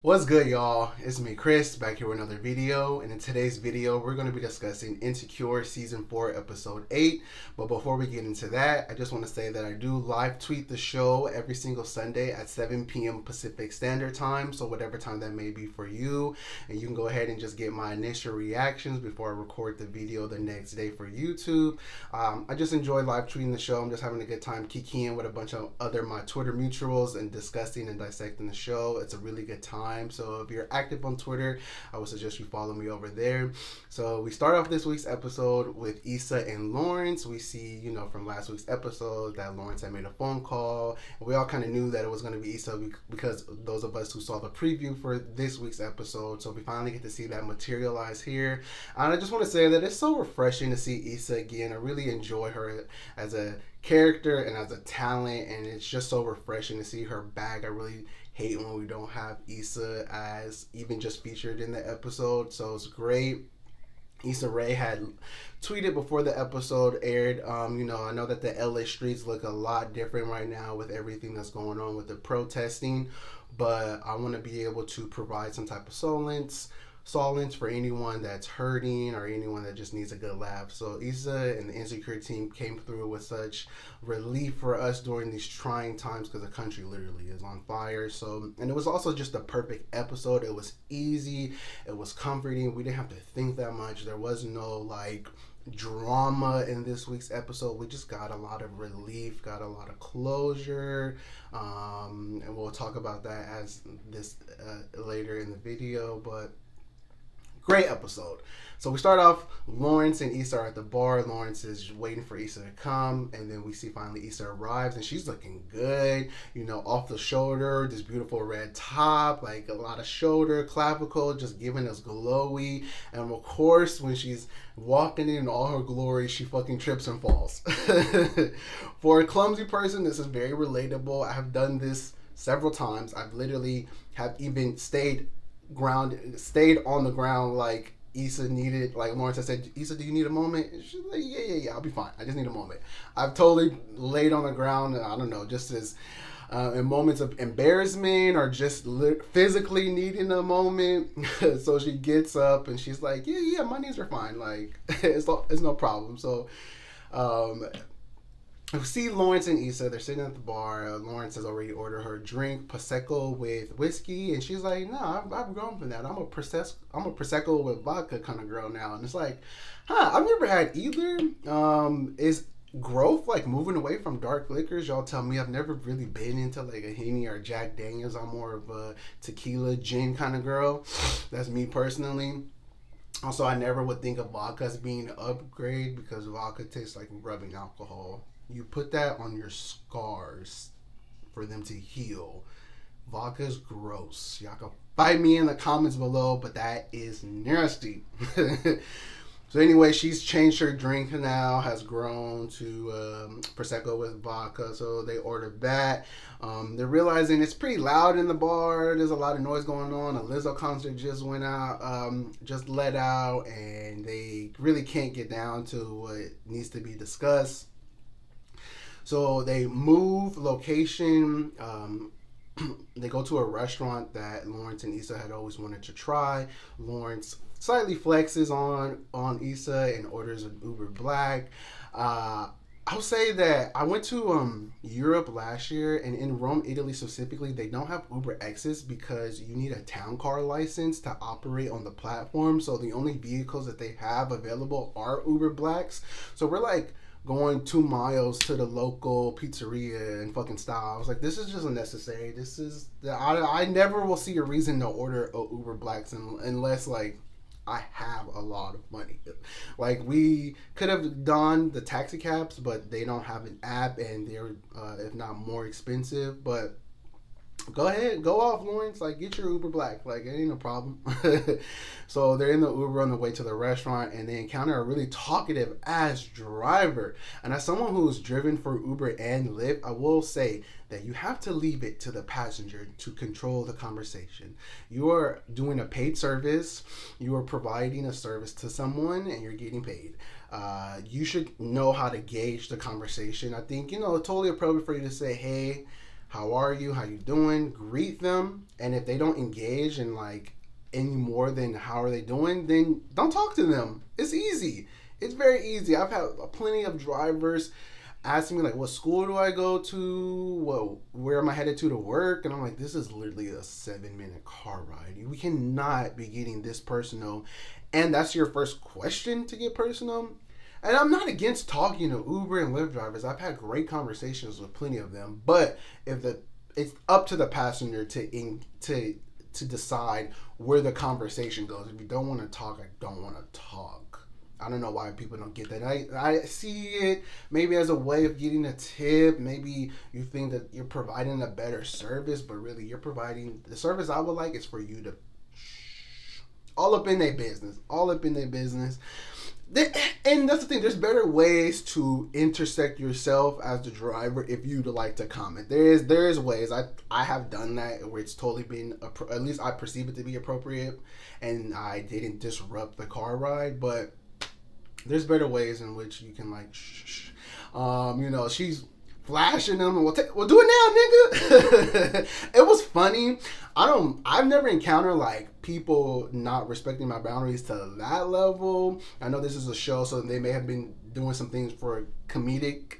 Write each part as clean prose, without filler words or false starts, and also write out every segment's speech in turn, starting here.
What's good, y'all? It's me, Chris, back here with another video. And in today's video, we're going to be discussing Insecure Season 4, Episode 8. But before we get into that, I just want to say that I do live tweet the show every single Sunday at 7 p.m. Pacific Standard Time. So whatever time that may be for you. And you can go ahead and just get my initial reactions before I record the video the next day for YouTube. I just enjoy live tweeting the show. I'm just having a good time kikiing with a bunch of other my Twitter mutuals and discussing and dissecting the show. It's a really good time. So if you're active on Twitter, I would suggest you follow me over there. So we start off this week's episode with Issa and Lawrence. We see, from last week's episode that Lawrence had made a phone call. We all kind of knew that it was going to be Issa because those of us who saw the preview for this week's episode. So we finally get to see that materialize here. And I just want to say that it's so refreshing to see Issa again. I really enjoy her as a character and as a talent, and it's just so refreshing to see her back. I really hate when we don't have Issa as even just featured in the episode, so it's great. Issa Rae had tweeted before the episode aired, I know that the LA streets look a lot different right now with everything that's going on with the protesting, but I want to be able to provide some type of solace for anyone that's hurting or anyone that just needs a good laugh. So Issa and the Insecure team came through with such relief for us during these trying times because the country literally is on fire. So, and it was also just a perfect episode. It was easy. It was comforting. We didn't have to think that much. There was no drama in this week's episode. We just got a lot of relief, got a lot of closure, and we'll talk about that as this later in the video. But great episode. So we start off, Lawrence and Issa are at the bar. Lawrence is waiting for Issa to come, and then we see finally Issa arrives, and she's looking good, off the shoulder, this beautiful red top, like a lot of shoulder, clavicle, just giving us glowy. And of course, when she's walking in all her glory, she fucking trips and falls. For a clumsy person, this is very relatable. I have done this several times. I've literally have even stayed on the ground like Issa needed. Like Lawrence, I said, Issa, do you need a moment? And she's like, yeah, I'll be fine. I just need a moment. I've totally laid on the ground, I don't know, just as in moments of embarrassment or just physically needing a moment. So she gets up and she's like, yeah, my knees are fine. Like, it's no problem. So, we see Lawrence and Issa. They're sitting at the bar. Lawrence has already ordered her drink, prosecco with whiskey, and she's like, "No, I've grown from that. I'm a prosecco with vodka kind of girl now." And it's like, I've never had either. Is growth like moving away from dark liquors? Y'all tell me. I've never really been into like a Henny or Jack Daniels. I'm more of a tequila, gin kind of girl. That's me personally. Also, I never would think of vodka as being an upgrade because vodka tastes like rubbing alcohol. You put that on your scars for them to heal. Vodka's gross. Y'all can fight me in the comments below, but that is nasty. So anyway, she's changed her drink now, has grown to Prosecco with vodka. So they ordered that. They're realizing it's pretty loud in the bar. There's a lot of noise going on. A Lizzo concert just went out, just let out, and they really can't get down to what needs to be discussed. So they move location. They go to a restaurant that Lawrence and Issa had always wanted to try. Lawrence slightly flexes on Issa and orders an Uber Black. I'll say that I went to Europe last year, and in Rome, Italy specifically, they don't have Uber X's because you need a town car license to operate on the platform. So the only vehicles that they have available are Uber Blacks. So we're like going 2 miles to the local pizzeria and fucking style. I was like, this is just unnecessary. I never will see a reason to order a Uber Blacks unless like I have a lot of money. Like we could have done the taxi cabs, but they don't have an app and they're if not more expensive. But go ahead, go off, Lawrence. Like, get your Uber Black. Like, it ain't no problem. So they're in the Uber on the way to the restaurant, and they encounter a really talkative ass driver. And as someone who's driven for Uber and Lyft, I will say that you have to leave it to the passenger to control the conversation. You are doing a paid service. You are providing a service to someone, and you're getting paid. You should know how to gauge the conversation. I think, it's totally appropriate for you to say, hey, how are you, how you doing, greet them. And if they don't engage in like any more than how are they doing, then don't talk to them. It's easy. It's very easy. I've had plenty of drivers asking me like, what school do I go to, where am I headed to work, and I'm like, this is literally a 7-minute car ride. We cannot be getting this personal, and that's your first question to get personal. And I'm not against talking to Uber and Lyft drivers. I've had great conversations with plenty of them, but it's up to the passenger to decide where the conversation goes. If you don't want to talk, I don't want to talk. I don't know why people don't get that. I see it maybe as a way of getting a tip. Maybe you think that you're providing a better service, but really you're providing the service I would like is for you to all up in their business. All up in their business. And that's the thing. There's better ways to intersect yourself as the driver if you'd like to comment. There is ways. I have done that where it's totally been, at least I perceive it to be appropriate, and I didn't disrupt the car ride, but there's better ways in which you can like shh. She's flashing them and we'll do it now, nigga. It was funny. I've never encountered like people not respecting my boundaries to that level. I know this is a show, so they may have been doing some things for comedic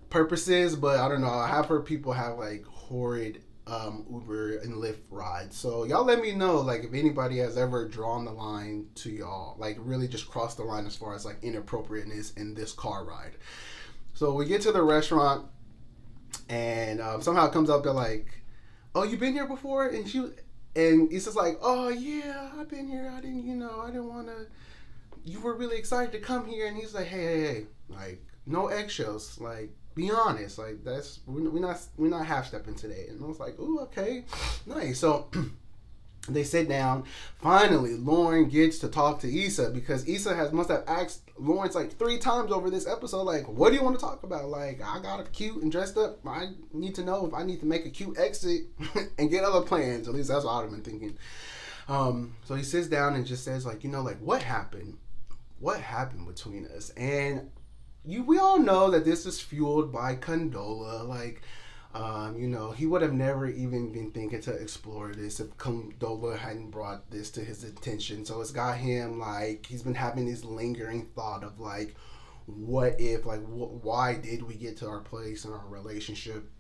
purposes, but I don't know. I have heard people have like horrid Uber and Lyft rides. So y'all let me know like if anybody has ever drawn the line to y'all, like really just crossed the line as far as like inappropriateness in this car ride. So we get to the restaurant, and somehow it comes up that like, oh, you been here before? And he's just like, oh yeah, I've been here. I didn't want to. You were really excited to come here, and he's like, hey, like no eggshells, like be honest, like we're not half stepping today. And I was like, ooh, okay, nice. So they sit down. Finally, Lauren gets to talk to Issa because Issa must have asked Lawrence like 3 times over this episode, like, what do you want to talk about? Like, I got a cute and dressed up. I need to know if I need to make a cute exit and get other plans. At least that's what I've been thinking. So he sits down and just says like, like what happened? What happened between us? And we all know that this is fueled by Condola. Like, he would have never even been thinking to explore this if Condola hadn't brought this to his attention. So it's got him like, he's been having this lingering thought of like, what if, like, why did we get to our place in our relationship?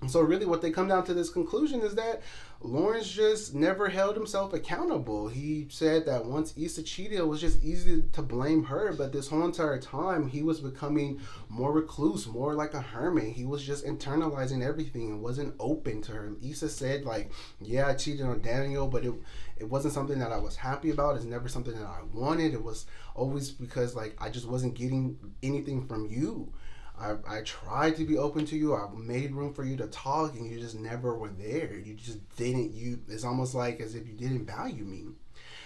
And so really what they come down to this conclusion is that Lawrence just never held himself accountable. He said that once Issa cheated, it was just easy to blame her. But this whole entire time, he was becoming more recluse, more like a hermit. He was just internalizing everything and wasn't open to her. Issa said, like, yeah, I cheated on Daniel, but it wasn't something that I was happy about. It's never something that I wanted. It was always because, like, I just wasn't getting anything from you. I tried to be open to you. I made room for you to talk, and you just never were there. You just didn't. It's almost like as if you didn't value me.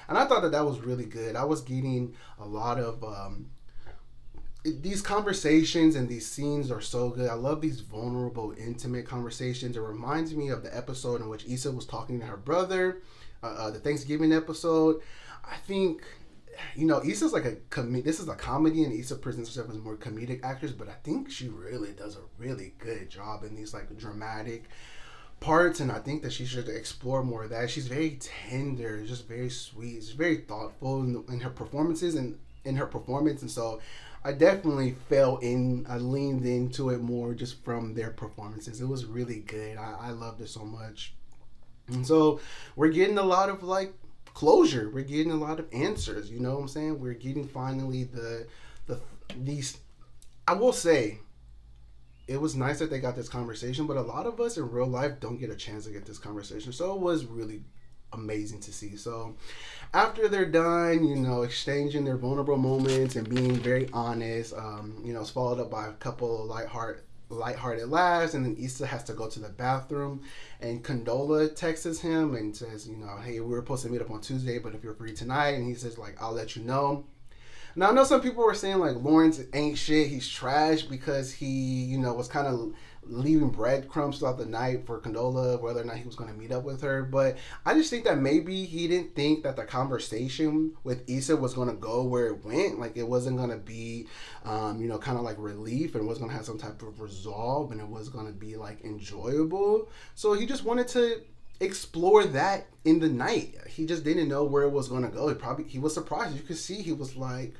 And I thought that was really good. I was getting a lot of these conversations, and these scenes are so good. I love these vulnerable, intimate conversations. It reminds me of the episode in which Issa was talking to her brother, the Thanksgiving episode. I think, Issa's like this is a comedy, and Issa presents herself as more comedic actress, but I think she really does a really good job in these like dramatic parts, and I think that she should explore more of that. She's very tender, just very sweet, she's very thoughtful in her performances and in her performance, and so I definitely I leaned into it more just from their performances. It was really good. I loved it so much. And so we're getting a lot of like closure. We're getting a lot of answers. You know what I'm saying? We're getting finally these. I will say, it was nice that they got this conversation, but a lot of us in real life don't get a chance to get this conversation. So it was really amazing to see. So after they're done, exchanging their vulnerable moments and being very honest, it's followed up by a couple of lighthearted laughs, and then Issa has to go to the bathroom, and Condola texts him and says, hey, we were supposed to meet up on Tuesday, but if you're free tonight, and he says like, I'll let you know. Now I know some people were saying like Lawrence ain't shit, he's trash because he was kind of leaving breadcrumbs throughout the night for Condola, whether or not he was going to meet up with her. But I just think that maybe he didn't think that the conversation with Issa was going to go where it went. Like, it wasn't going to be, kind of like relief, and it was going to have some type of resolve, and it was going to be like enjoyable. So he just wanted to explore that in the night. He just didn't know where it was going to go. He was surprised. You could see he was like,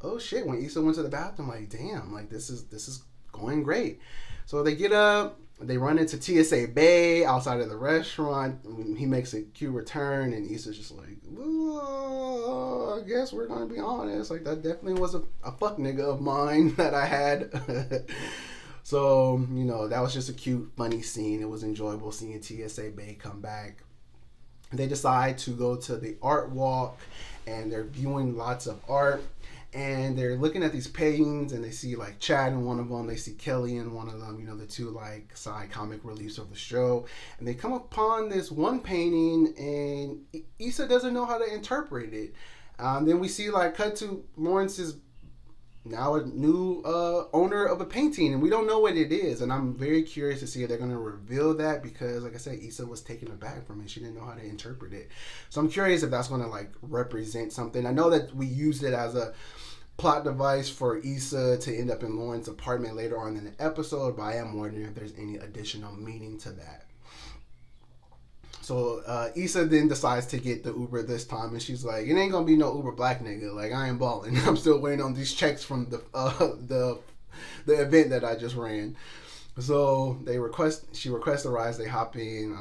oh shit, when Issa went to the bathroom, like, damn, like this is going great. So they get up, they run into TSA Bay outside of the restaurant. He makes a cute return, and Issa's just like, I guess we're gonna be honest. Like, that definitely was a fuck nigga of mine that I had. So, that was just a cute, funny scene. It was enjoyable seeing TSA Bay come back. They decide to go to the art walk, and they're viewing lots of art. And they're looking at these paintings, and they see like Chad in one of them, they see Kelly in one of them, the two like side comic reliefs of the show. And they come upon this one painting, and Issa doesn't know how to interpret it. Then we see like cut to Lawrence's now a new owner of a painting, and we don't know what it is. And I'm very curious to see if they're going to reveal that, because like I said, Issa was taken aback from it. She didn't know how to interpret it. So I'm curious if that's going to like represent something. I know that we used it as a plot device for Issa to end up in Lawrence's apartment later on in the episode, but I am wondering if there's any additional meaning to that. So Issa then decides to get the Uber this time, and she's like, it ain't gonna be no Uber black nigga. Like, I ain't balling. I'm still waiting on these checks from the event that I just ran. So she requests a ride. They hop in.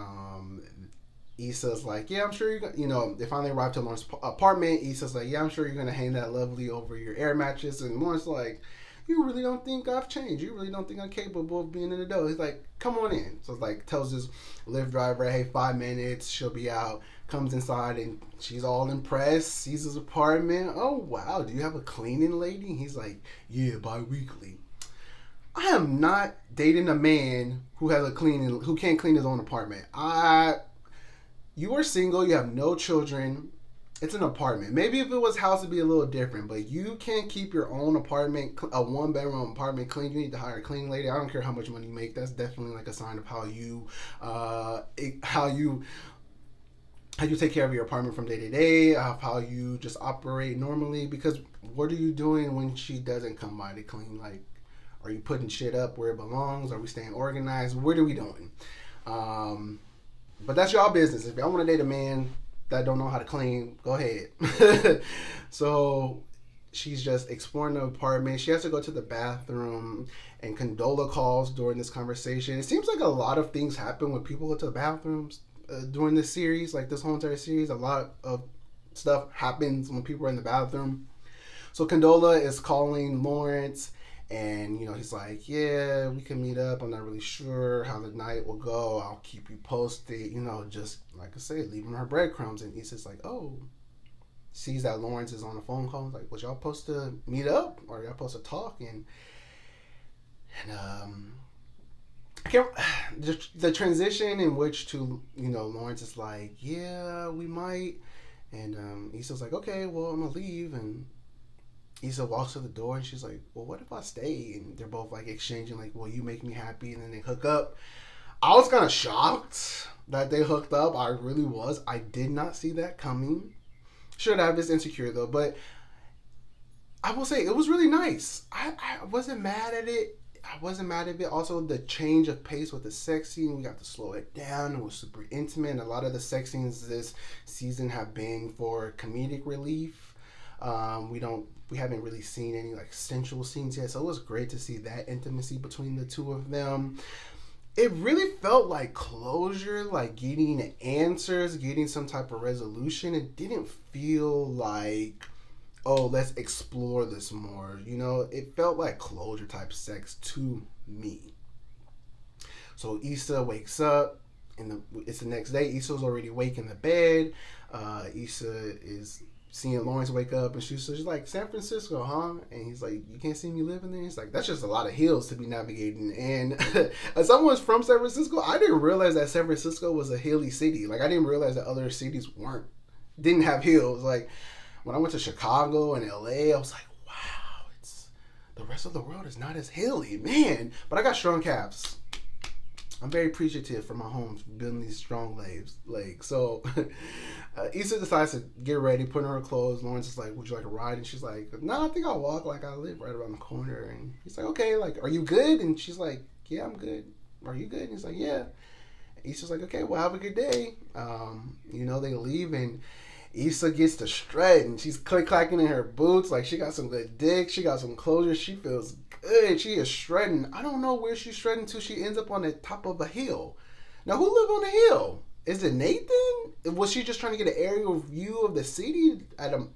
Issa's like, yeah, I'm sure they finally arrive to Lawrence's apartment. Issa's like, yeah, I'm sure you're going to hang that lovely over your air mattress. And Lawrence's like, you really don't think I've changed? You really don't think I'm capable of being an adult? He's like, come on in. So it's like, tells his Lyft driver, hey, 5 minutes, she'll be out. Comes inside, and she's all impressed, sees his apartment. Oh, wow, do you have a cleaning lady? He's like, yeah, bi-weekly. I am not dating a man who can't clean his own apartment. You are single, you have no children, it's an apartment. Maybe if it was house, it'd be a little different, but you can't keep your own apartment, a 1-bedroom apartment clean. You need to hire a cleaning lady. I don't care how much money you make. That's definitely like a sign of how you take care of your apartment from day to day, how you just operate normally, because what are you doing when she doesn't come by to clean? Like, are you putting shit up where it belongs? Are we staying organized? What are we doing? But that's y'all business. If y'all want to date a man that don't know how to clean, go ahead. So she's just exploring the apartment. She has to go to the bathroom, and Condola calls during this conversation. It seems like a lot of things happen when people go to the bathrooms during this series, like this whole entire series. A lot of stuff happens when people are in the bathroom. So Condola is calling Lawrence, and he's like, yeah, we can meet up. I'm not really sure how the night will go. I'll keep you posted. Just like I say, leaving her breadcrumbs. And Issa's like, oh, sees that Lawrence is on a phone call. He's like, was y'all supposed to meet up, or y'all supposed to talk? And I can't, the transition in which to Lawrence is like, yeah, we might. And Issa's like, okay, well, I'm gonna leave. And Issa walks to the door, and she's like, well, what if I stay? And they're both like exchanging like, well, you make me happy. And then they hook up. I was kind of shocked that they hooked up. I really was. I did not see that coming. Should have. It's insecure though, but I will say it was really nice. I wasn't mad at it. Also, the change of pace with the sex scene, we got to slow it down. It was super intimate. And a lot of the sex scenes this season have been for comedic relief. We haven't really seen any like sensual scenes yet, so it was great to see that intimacy between the two of them. It really felt like closure, like getting answers, getting some type of resolution. It didn't feel like, oh, let's explore this more. It felt like closure type sex to me. So Issa wakes up, and it's the next day. Issa's already awake in the bed. Issa is seeing Lawrence wake up, and she's like, San Francisco, huh? And he's like, you can't see me living there? He's like, that's just a lot of hills to be navigating. And as someone's from San Francisco, I didn't realize that San Francisco was a hilly city. Like, I didn't realize that other cities didn't have hills. Like, when I went to Chicago and LA, I was like, wow, the rest of the world is not as hilly, man. But I got strong calves. I'm very appreciative for my homes building these strong legs. So Issa decides to get ready, put on her clothes. Lawrence is like, "Would you like a ride?" And she's like, "No, I think I'll walk. Like I live right around the corner." And he's like, "Okay, like, are you good?" And she's like, "Yeah, I'm good. Are you good?" And he's like, "Yeah." And Issa's like, "Okay, well, have a good day." They leave, and Issa gets to strut, and she's click clacking in her boots. Like, she got some good dick. She got some closure. She feels good. She is shredding. I don't know where she's shredding to. She ends up on the top of a hill. Now, who live on the hill? Is it Nathan? Was she just trying to get an aerial view of the city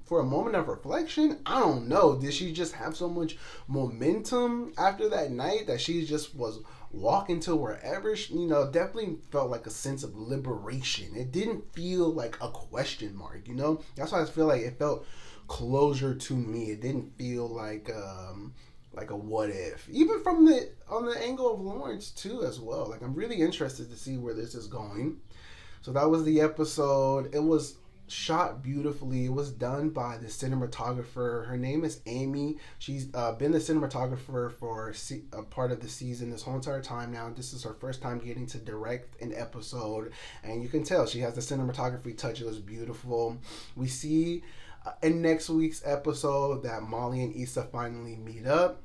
for a moment of reflection? I don't know. Did she just have so much momentum after that night that she just was walking to wherever? Definitely felt like a sense of liberation. It didn't feel like a question mark. That's why I feel like it felt closure to me. It didn't feel like a what if, even on the angle of Lawrence too as well. Like, I'm really interested to see where this is going. So that was the episode. It was shot beautifully. It was done by the cinematographer. Her name is Amy. She's been the cinematographer for a part of the season this whole entire time now. This is her first time getting to direct an episode, and you can tell she has the cinematography touch. It was beautiful. We see in next week's episode that Molly and Issa finally meet up.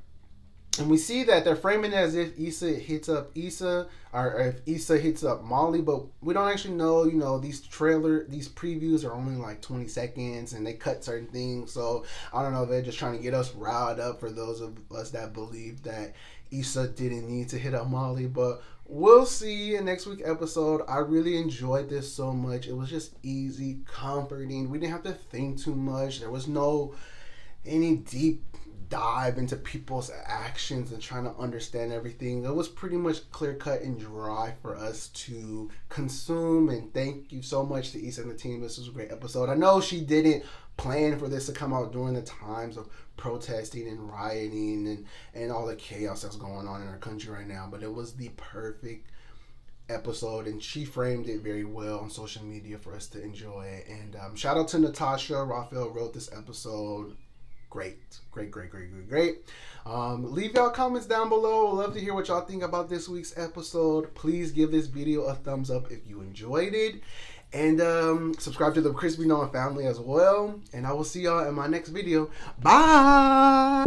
And we see that they're framing it as if Issa hits up Issa, or if Issa hits up Molly, but we don't actually know. These previews are only like 20 seconds, and they cut certain things. So I don't know. They're just trying to get us riled up for those of us that believe that Issa didn't need to hit up Molly. But we'll see in next week's episode. I really enjoyed this so much. It was just easy, comforting. We didn't have to think too much. There was no any deep dive into people's actions and trying to understand everything. It was pretty much clear cut and dry for us to consume. And thank you so much to Issa and the team. This was a great episode. I know she didn't plan for this to come out during the times of protesting and rioting and all the chaos that's going on in our country right now, but it was the perfect episode, and she framed it very well on social media for us to enjoy. And shout out to Natasha. Raphael wrote this episode. Great. Leave y'all comments down below. I'd love to hear what y'all think about this week's episode. Please give this video a thumbs up if you enjoyed it. And subscribe to the krisbeknowin family as well. And I will see y'all in my next video. Bye!